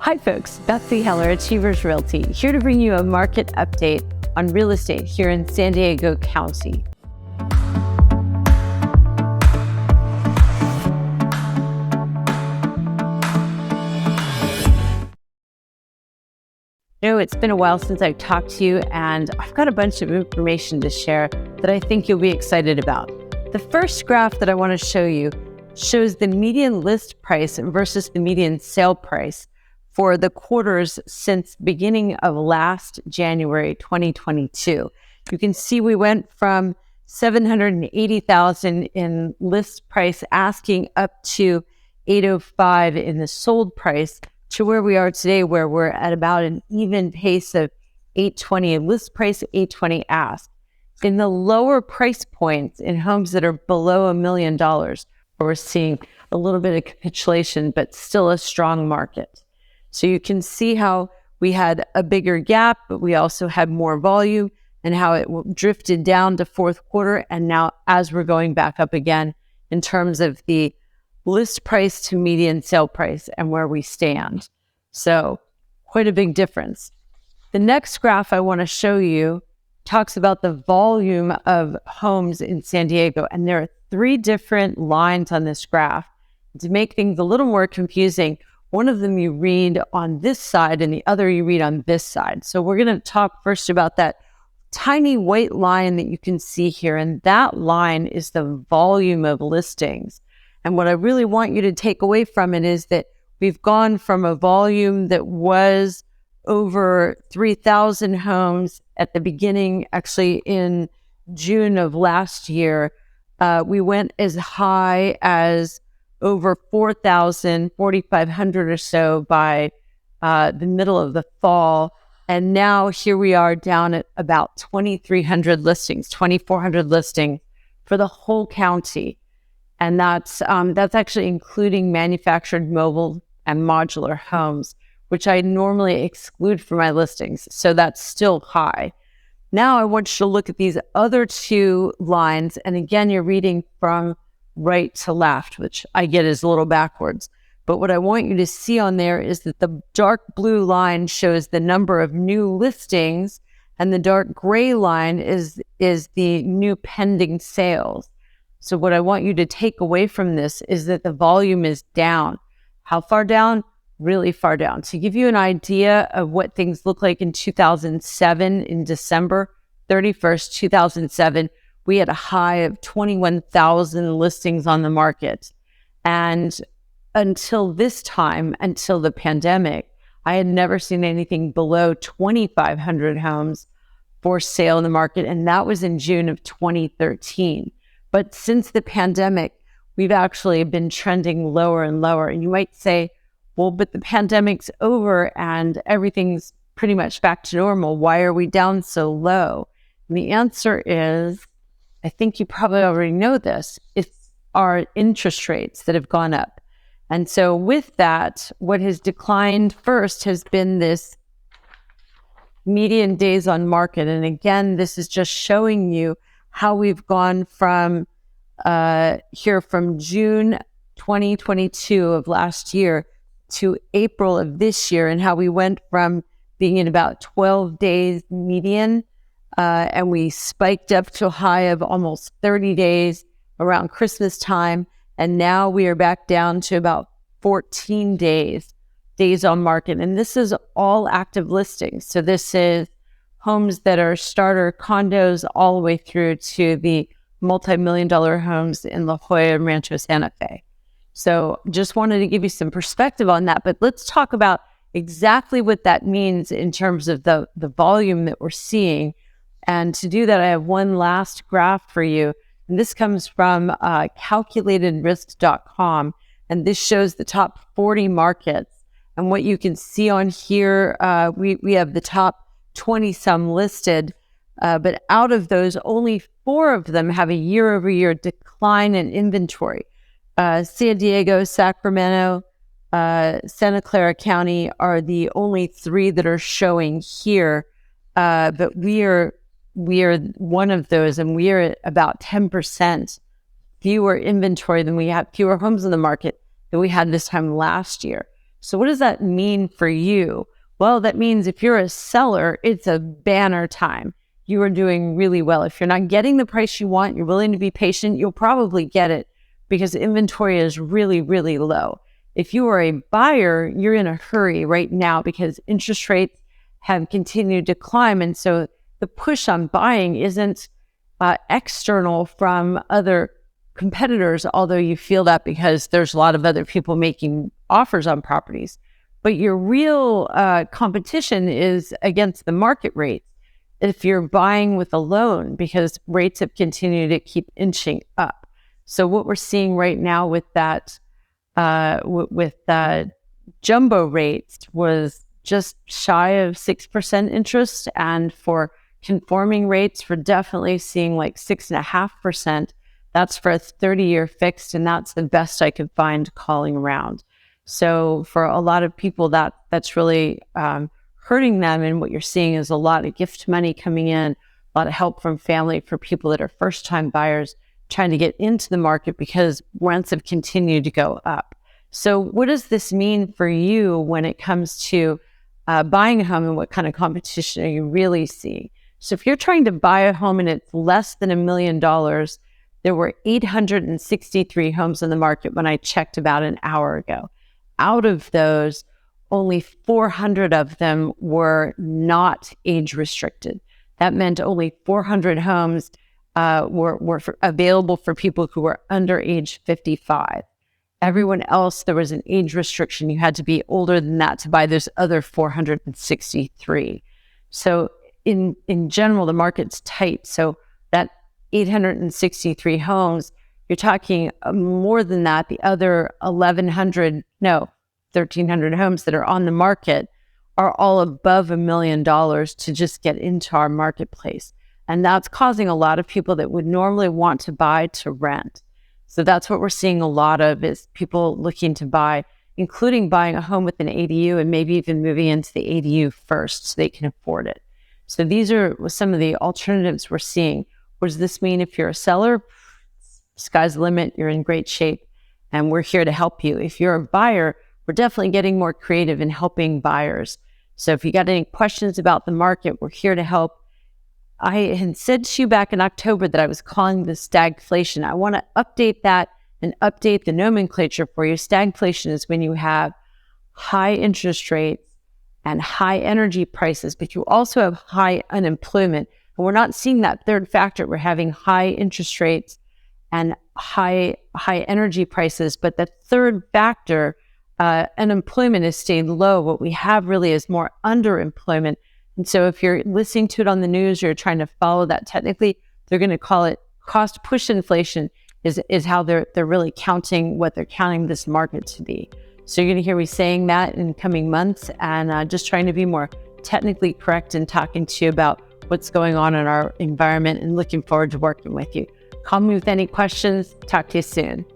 Hi folks, Betsy Heller, Achievers Realty, here to bring you a market update on real estate here in San Diego County. It's been a while since I've talked to you, and I've got a bunch of information to share that I think you'll be excited about. The first graph that I want to show you shows the median list price versus the median sale price for the quarters since beginning of last January 2022. You can see we went from 780,000 in list price asking up to 805 in the sold price to where we are today, where we're at about an even pace of 820 list price, 820 ask. In the lower price points in homes that are below $1 million, we're seeing a little bit of capitulation, but still a strong market. So you can see how we had a bigger gap, but we also had more volume, and how it drifted down to fourth quarter. And now as we're going back up again in terms of the list price to median sale price and where we stand. So quite a big difference. The next graph I want to show you talks about the volume of homes in San Diego. And there are three different lines on this graph. To make things a little more confusing, one of them you read on this side and the other you read on this side. So we're going to talk first about that tiny white line that you can see here. And that line is the volume of listings. And what I really want you to take away from it is that we've gone from a volume that was over 3,000 homes at the beginning, actually in June of last year. We went as high as over 4,000, 4,500 or so by the middle of the fall. And now here we are down at about 2,300 listings, 2,400 listings for the whole county. And that's actually including manufactured, mobile, and modular homes, which I normally exclude from my listings. So that's still high. Now I want you to look at these other two lines. And again, you're reading from right to left, which I get is a little backwards. But what I want you to see on there is that the dark blue line shows the number of new listings, and the dark gray line is the new pending sales. So what I want you to take away from this is that the volume is down. How far down? Really far down. To give you an idea of what things look like in 2007, in December 31st, 2007, we had a high of 21,000 listings on the market. And until this time, until the pandemic, I had never seen anything below 2,500 homes for sale in the market. And that was in June of 2013. But since the pandemic, we've actually been trending lower and lower. And you might say, well, but the pandemic's over and everything's pretty much back to normal. Why are we down so low? And the answer is, I think you probably already know this, it's our interest rates that have gone up. And so with that, what has declined first has been this median days on market. And again, this is just showing you how we've gone from from June 2022 of last year to April of this year, and how we went from being in about 12 days median, and we spiked up to a high of almost 30 days around Christmas time. And now we are back down to about 14 days on market. And this is all active listings. So this is homes that are starter condos all the way through to the multi-million-dollar homes in La Jolla and Rancho Santa Fe. So just wanted to give you some perspective on that. But let's talk about exactly what that means in terms of the volume that we're seeing. And to do that, I have one last graph for you. And this comes from calculatedrisk.com. And this shows the top 40 markets. And what you can see on here, we have the top 20-some listed. But out of those, only 4 of them have a year-over-year decline in inventory. San Diego, Sacramento, Santa Clara County are the only 3 that are showing here. But we are one of those, and we are at about 10% fewer inventory than we had, fewer homes in the market than we had this time last year. So what does that mean for you? Well, that means if you're a seller, it's a banner time. You are doing really well. If you're not getting the price you want, you're willing to be patient, you'll probably get it because inventory is really, really low. If you are a buyer, you're in a hurry right now because interest rates have continued to climb. And so the push on buying isn't external from other competitors, although you feel that because there's a lot of other people making offers on properties. But your real competition is against the market rates if you're buying with a loan, because rates have continued to keep inching up. So what we're seeing right now with that, jumbo rates was just shy of 6% interest, and for conforming rates, we're definitely seeing like 6.5%. That's for a 30-year fixed, and that's the best I could find calling around. So for a lot of people, that's really hurting them. And what you're seeing is a lot of gift money coming in, a lot of help from family for people that are first-time buyers trying to get into the market because rents have continued to go up. So what does this mean for you when it comes to buying a home, and what kind of competition are you really seeing? So if you're trying to buy a home and it's less than $1 million, there were 863 homes in the market when I checked about an hour ago. Out of those, only 400 of them were not age restricted. That meant only 400 homes were available for people who were under age 55. Everyone else, there was an age restriction. You had to be older than that to buy those other 463. So in general, the market's tight. So that 863 homes, you're talking more than that. The other 1,300 homes that are on the market are all above $1 million to just get into our marketplace. And that's causing a lot of people that would normally want to buy to rent. So that's what we're seeing a lot of, is people looking to buy, including buying a home with an ADU and maybe even moving into the ADU first so they can afford it. So these are some of the alternatives we're seeing. What does this mean if you're a seller? Sky's the limit. You're in great shape, and we're here to help you. If you're a buyer, we're definitely getting more creative in helping buyers. So if you got any questions about the market, we're here to help. I had said to you back in October that I was calling this stagflation. I want to update that and update the nomenclature for you. Stagflation is when you have high interest rates and high energy prices, but you also have high unemployment. And we're not seeing that third factor. We're having high interest rates and high energy prices, but the third factor, unemployment, has stayed low. What we have really is more underemployment. And so if you're listening to it on the news, you're trying to follow that technically, they're going to call it cost push inflation is how they're really counting what they're counting this market to be. So you're going to hear me saying that in coming months, and just trying to be more technically correct and talking to you about what's going on in our environment, and looking forward to working with you. Call me with any questions. Talk to you soon.